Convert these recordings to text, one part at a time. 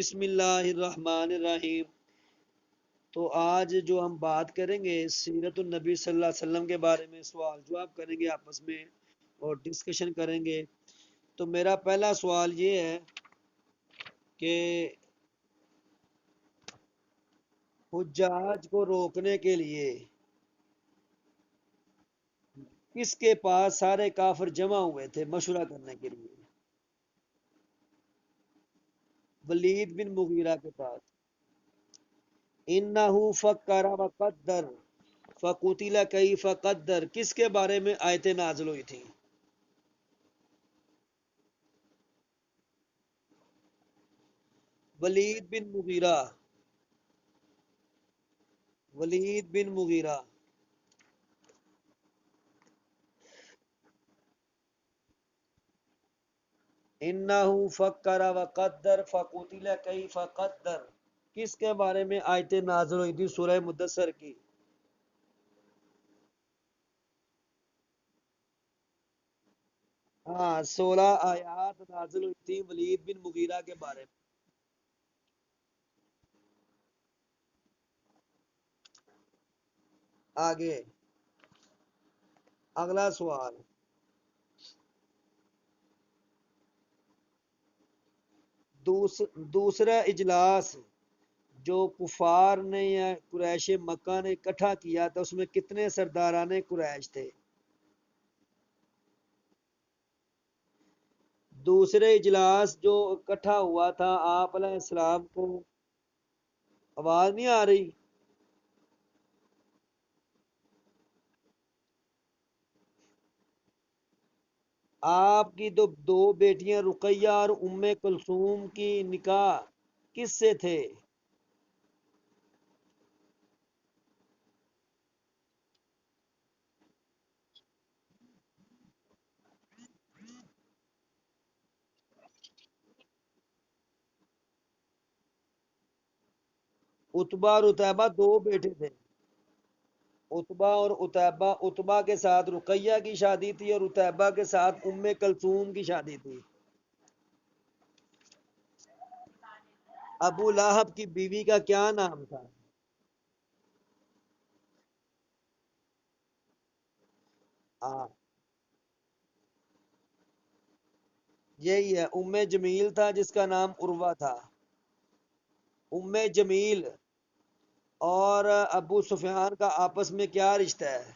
بسم اللہ الرحمن الرحیم۔ تو آج جو ہم بات کریں گے سیرت النبی صلی اللہ علیہ وسلم کے بارے میں، سوال جواب کریں گے آپس میں اور ڈسکشن کریں گے۔ تو میرا پہلا سوال یہ ہے کہ حجاج کو روکنے کے لیے کس کے پاس سارے کافر جمع ہوئے تھے مشورہ کرنے کے لیے؟ ولید بن مغیرہ کے پاس۔ انہو فکر وقدر فقتل کیف قدر کس کے بارے میں آیتیں نازل ہوئی تھیں؟ ولید بن مغیرہ۔ ولید بن مغیرہ۔ انہو فکر وقدر فقتل کیف قدر کس کے بارے میں آیتیں نازل ہوئی تھی سورہ مدثر کی؟ ہاں، 16 آیات نازل ہوئی تھی ولید بن مغیرہ کے بارے میں۔ آگے اگلا سوال۔ دوسرا اجلاس جو کفار نے یا قریش مکہ نے اکٹھا کیا تھا اس میں کتنے سرداران قریش تھے؟ دوسرے اجلاس جو اکٹھا ہوا تھا آپ علیہ السلام کو، آواز نہیں آ رہی؟ آپ کی تو دو بیٹیاں رقیہ اور ام کلثوم کی نکاح کس سے تھے؟ اتبا اور اتیبہ دو بیٹے تھے۔ اتبا اور اتیبہ، اتبا کے ساتھ رقیہ کی شادی تھی اور اتیبہ کے ساتھ ام کلثوم کی شادی تھی۔ ابو لہب کی بیوی کا کیا نام تھا؟ ہاں، یہی ہے، ام جمیل تھا جس کا نام عروہ تھا۔ ام جمیل اور ابو سفیان کا آپس میں کیا رشتہ ہے؟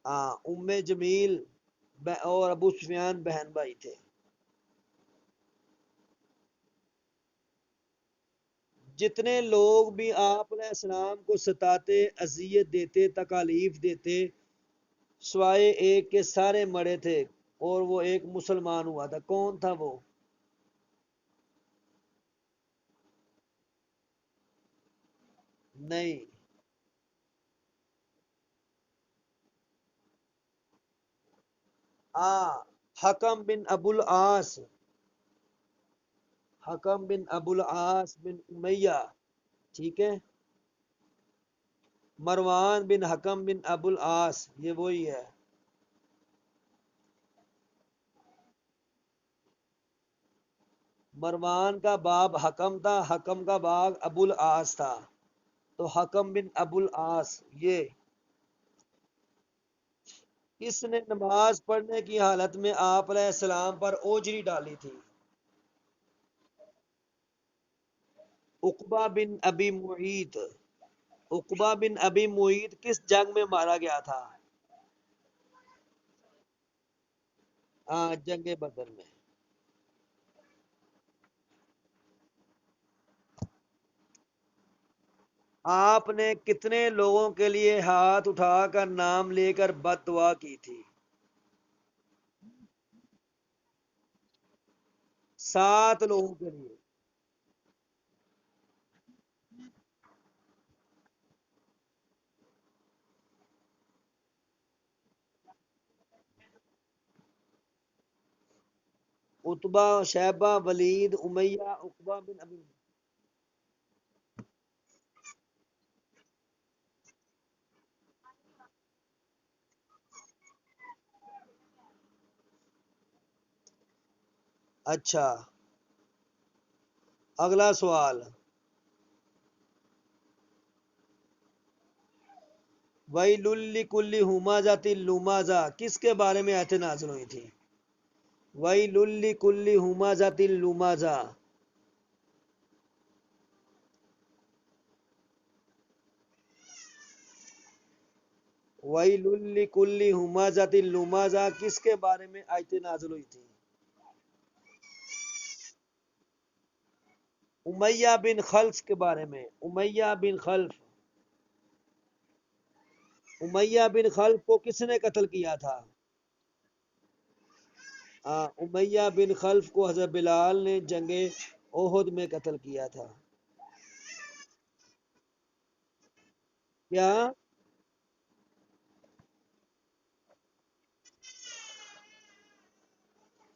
ہاں، ام جمیل اور ابو سفیان بہن بھائی تھے۔ جتنے لوگ بھی آپ علیہ السلام کو ستاتے، اذیت دیتے، تکالیف دیتے، سوائے ایک کے سارے مرے تھے اور وہ ایک مسلمان ہوا تھا۔ کون تھا وہ؟ نہیں۔ حکم بن ابو العاص۔ حکم بن ابو العاص بن امیہ، ٹھیک ہے۔ مروان بن حکم بن ابو العاص، یہ وہی ہے۔ مروان کا باپ حکم تھا، حکم کا باپ ابو العاص تھا، تو حکم بن ابو العاص یہ کس نے نماز پڑھنے کی حالت میں آپ علیہ السلام پر اوجری ڈالی تھی؟ عقبہ بن ابی معیط۔ عقبہ بن ابی معیط کس جنگ میں مارا گیا تھا؟ جنگ بدر میں۔ آپ نے کتنے لوگوں کے لیے ہاتھ اٹھا کر نام لے کر بد دعا کی تھی؟ 7 لوگوں کے لیے۔ اتبا، شیبہ، ولید، امیہ، عقبہ بن ابی۔ اچھا، اگلا سوال، وَيْلٌ لِّكُلِّ ہُمَزَةٍ لُمَزَةٍ کس کے بارے میں آیت نازل ہوئی تھی؟ وَيْلٌ لِّكُلِّ ہُمَزَةٍ لُمَزَةٍ، وَيْلٌ لِّكُلِّ ہُمَزَةٍ لُمَزَةٍ کس کے بارے میں آیت نازل ہوئی تھی؟ امیہ بن خلف کے بارے میں، امیہ بن خلف، امیہ بن خلف کو کس نے قتل کیا تھا؟ امیہ بن خلف کو حضرت بلال نے جنگ احد میں قتل کیا تھا۔ کیا؟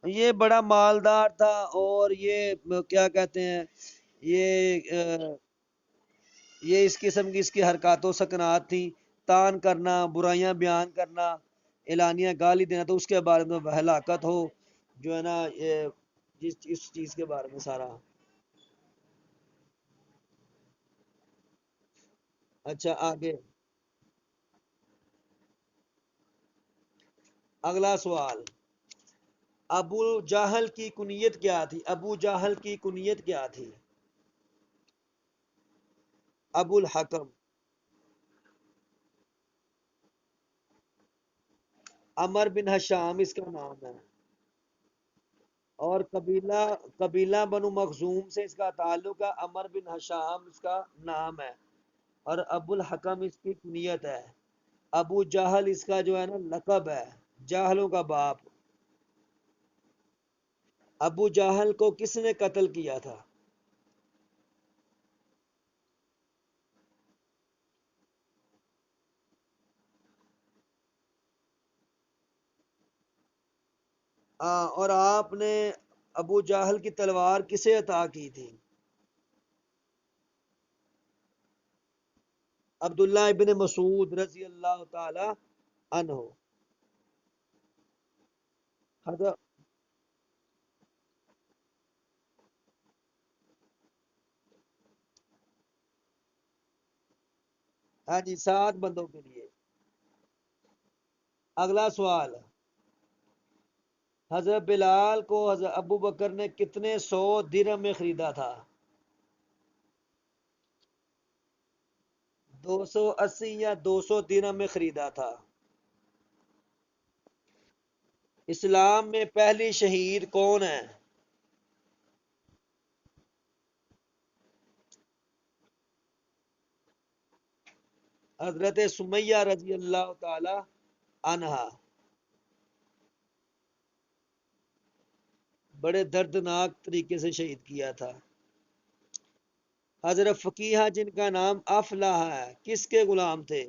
یہ بڑا مالدار تھا، اور یہ کیا کہتے ہیں، یہ یہ اس قسم کی اس کی حرکات و سکنات تھی، تان کرنا، برائیاں بیان کرنا، اعلانیہ گالی دینا، تو اس کے بارے میں ہلاکت ہو، جو ہے نا یہ اس چیز کے بارے میں سارا۔ اچھا آگے، اگلا سوال، ابو جہل کی کنیت کیا تھی؟ ابو جہل کی کنیت کیا تھی؟ ابو الحکم، عمر بن ہشام اس کا نام ہے، اور قبیلہ بنو مخزوم سے اس کا تعلق ہے، عمر بن ہشام اس کا نام ہے، اور ابو الحکم اس کی کنیت ہے۔ ابو جہل اس کا جو ہے نا لقب ہے، جاہلوں کا باپ۔ ابو جہل کو کس نے قتل کیا تھا؟ اور آپ نے ابو جہل کی تلوار کسے عطا کی تھی؟ عبداللہ ابن مسعود رضی اللہ تعالی عنہ۔ حضرت، ہاں جی، 7 بندوں کے لیے۔ اگلا سوال، حضرت بلال کو حضرت ابو بکر نے کتنے 100 درہم میں خریدا تھا؟ 280 یا 200 درہم میں خریدا تھا؟ اسلام میں پہلی شہید کون ہے؟ حضرت سمیہ رضی اللہ تعالی عنہا، بڑے دردناک طریقے سے شہید کیا تھا۔ حضرت فقیہ جن کا نام افلاح ہے، کس کے غلام تھے؟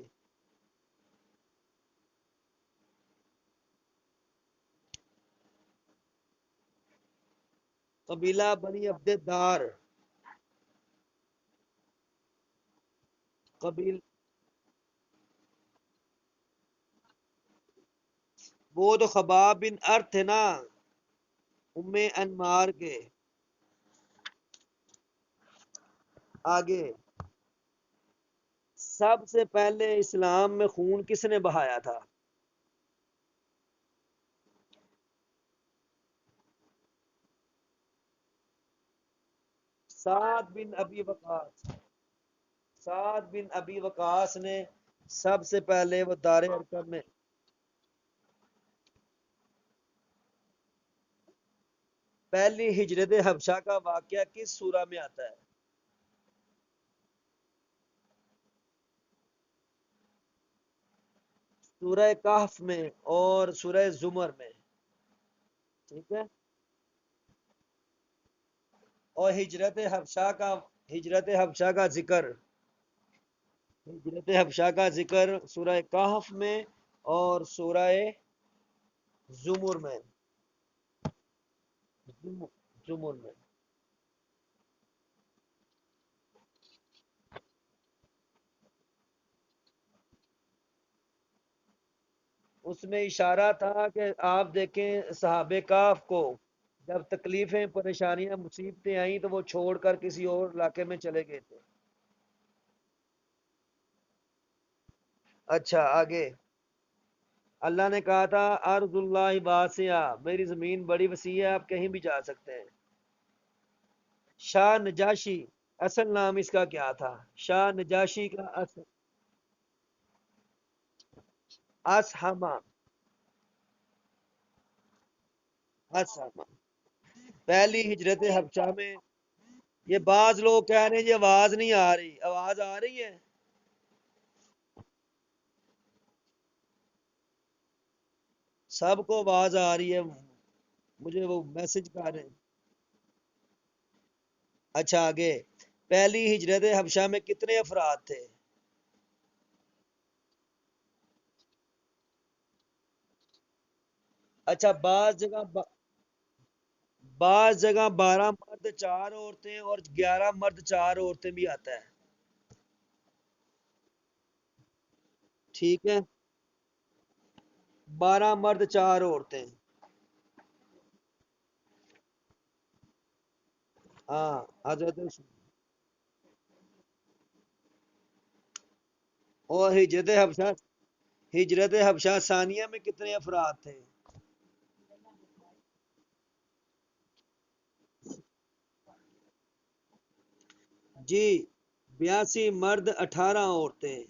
قبیلہ بنی عبد الدار، قبیل وہ تو خباب بن ارت تھے نا، ام انمار کے۔ آگے، سب سے پہلے اسلام میں خون کس نے بہایا تھا؟ سعد بن ابی وقاص، سعد بن ابی وقاص نے سب سے پہلے وہ دار ارقم میں۔ پہلی ہجرت حبشہ کا واقعہ کس سورہ میں آتا ہے؟ سورہ کہف میں اور سورہ زمر میں، ٹھیک ہے؟ اور ہجرت حبشہ کا ذکر، ہجرت حبشہ کا ذکر سورہ کہف میں اور سورہ زمر میں، زمر میں۔ اس میں اشارہ تھا کہ آپ دیکھیں صحابہ کاف کو، جب تکلیفیں پریشانیاں مصیبتیں آئیں تو وہ چھوڑ کر کسی اور علاقے میں چلے گئے تھے۔ اچھا آگے، اللہ نے کہا تھا ارض اللہ واسعہ، میری زمین بڑی وسیع ہے، آپ کہیں بھی جا سکتے ہیں۔ شاہ نجاشی، اصل نام اس کا کیا تھا؟ شاہ نجاشی کا اصل اسہمہ، اسہمہ۔ پہلی ہجرت حبشہ میں، یہ بعض لوگ کہہ رہے ہیں یہ آواز نہیں آ رہی، آواز آ رہی ہے؟ سب کو آواز آ رہی ہے، مجھے وہ میسج کر رہے ہیں۔ اچھا آگے، پہلی ہجرت حبشہ میں کتنے افراد تھے؟ اچھا، بعض جگہ 12 مرد 4 عورتیں اور 11 مرد 4 عورتیں بھی آتا ہے۔ ٹھیک ہے، 12 مرد 4 عورتیں۔ ہاں حضرت، اور ہجرت حبشہ ثانیہ میں کتنے افراد تھے؟ جی، 82 مرد 18 عورتیں۔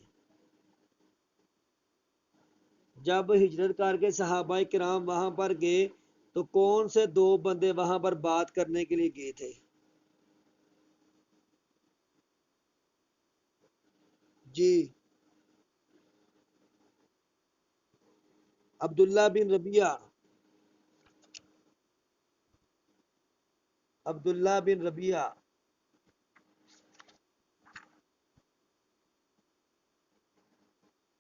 جب ہجرت کر کے صحابہ کرام وہاں پر گئے تو کون سے 2 بندے وہاں پر بات کرنے کے لیے گئے تھے؟ جی، عبداللہ بن ربیعہ، عبداللہ بن ربیعہ۔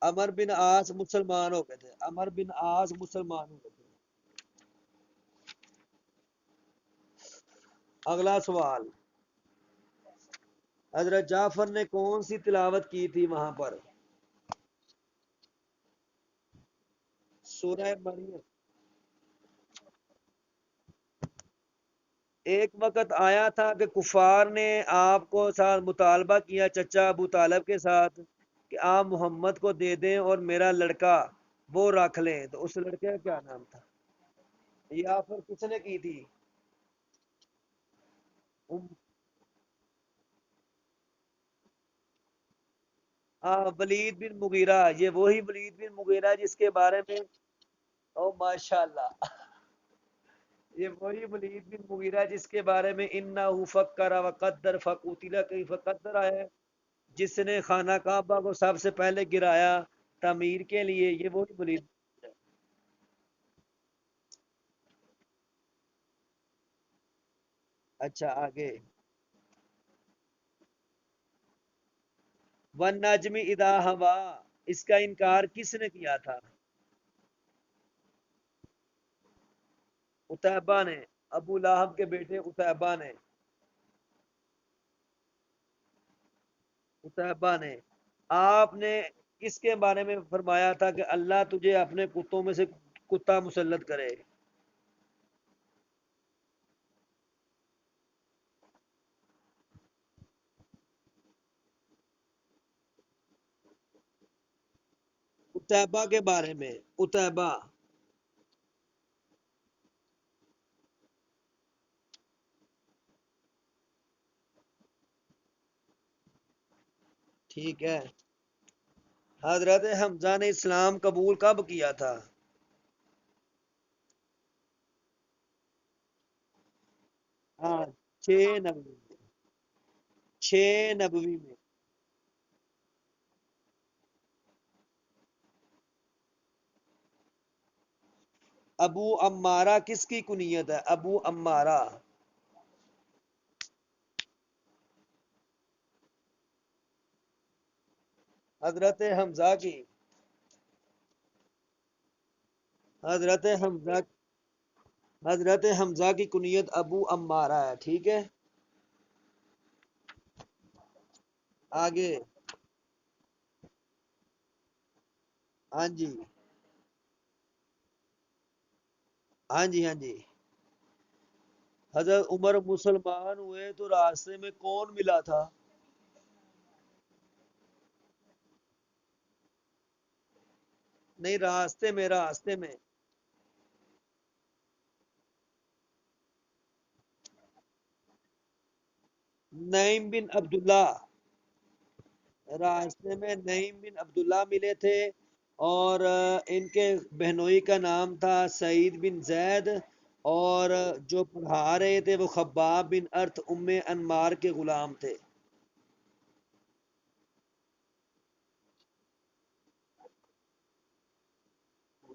عمر بن عاص مسلمان ہو گئے تھے، عمر بن عاص مسلمان ہو گئے تھے۔ اگلا سوال، حضرت جعفر نے کون سی تلاوت کی تھی وہاں پر؟ سورہ مریم۔ ایک وقت آیا تھا کہ کفار نے آپ کو ساتھ مطالبہ کیا چچا ابو طالب کے ساتھ کہ آپ محمد کو دے دیں اور میرا لڑکا وہ رکھ لیں، تو اس لڑکے کا کیا نام تھا؟ یہ آفر کس نے کی تھی؟ ولید بن مغیرہ، یہ وہی ولید بن مغیرہ جس کے بارے میں، او ماشاء اللہ، یہ وہی ولید بن مغیرہ جس کے بارے میں انہ فکر وقدر فقتل کیف قدر ہے، جس نے خانہ کعبہ کو سب سے پہلے گرایا تعمیر کے لیے، یہ وہی ولید۔ اچھا آگے، ون نجمی اذا ہوا، اس کا انکار کس نے کیا تھا؟ اتیبہ نے، ابو لہب کے بیٹے اتیبہ نے، اتیبہ نے۔ آپ نے کس کے بارے میں فرمایا تھا کہ اللہ تجھے اپنے کتوں میں سے کتا مسلط کرے؟ اتیبہ کے بارے میں، اتیبہ۔ ٹھیک ہے، حضرت حمزہ نے اسلام قبول کب کیا تھا؟ ہاں، 6 نبوی میں، 6 نبوی میں۔ ابو امارہ کس کی کنیت ہے؟ ابو امارہ، حضرت حمزہ کی، حضرت حمزہ، حضرت حمزہ کی کنیت ابو امارہ ہے، ٹھیک ہے۔ آگے، ہاں جی، ہاں جی، ہاں جی، حضرت عمر مسلمان ہوئے تو راستے میں کون ملا تھا؟ نہیں، راستے میں نعیم بن عبداللہ، راستے میں نعیم بن عبداللہ ملے تھے، اور ان کے بہنوئی کا نام تھا سعید بن زید، اور جو پڑھا رہے تھے وہ خباب بن ارت ام انمار کے غلام تھے۔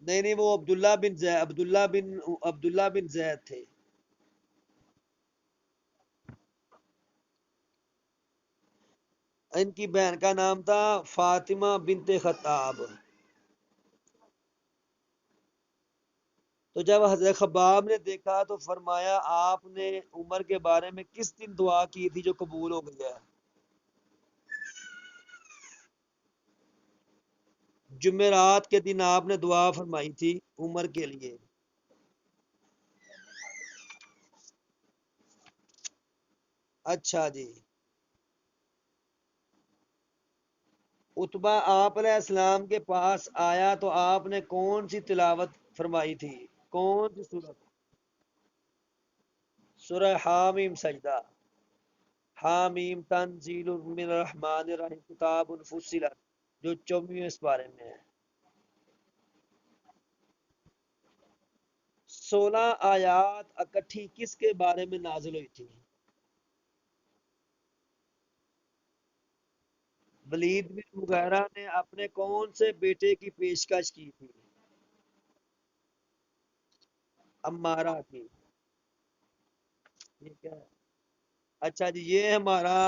نہیں نہیں، وہ عبداللہ بن زید تھے۔ ان کی بہن کا نام تھا فاطمہ بنت خطاب۔ تو جب حضرت خباب نے دیکھا تو فرمایا آپ نے عمر کے بارے میں کس دن دعا کی تھی جو قبول ہو گئی ہے؟ جمعرات کے دن آپ نے دعا فرمائی تھی عمر کے لیے۔ اچھا جی۔ اتبا آپ علیہ السلام کے پاس آیا تو آپ نے کون سی تلاوت فرمائی تھی؟ کون سی صورت؟ سورہ حامیم سجدہ۔ حامیم تنزیل من الرحمن الرحیم کتاب فصلت، جو 24 اس بارے میں ہے۔ 16 آیات اکٹھی کس کے بارے میں نازل ہوئی تھی؟ ولید بن مغیرہ نے اپنے کون سے بیٹے کی پیشکش کی تھی؟ عمارہ کی۔ ٹھیک ہے۔ اچھا جی، یہ ہمارا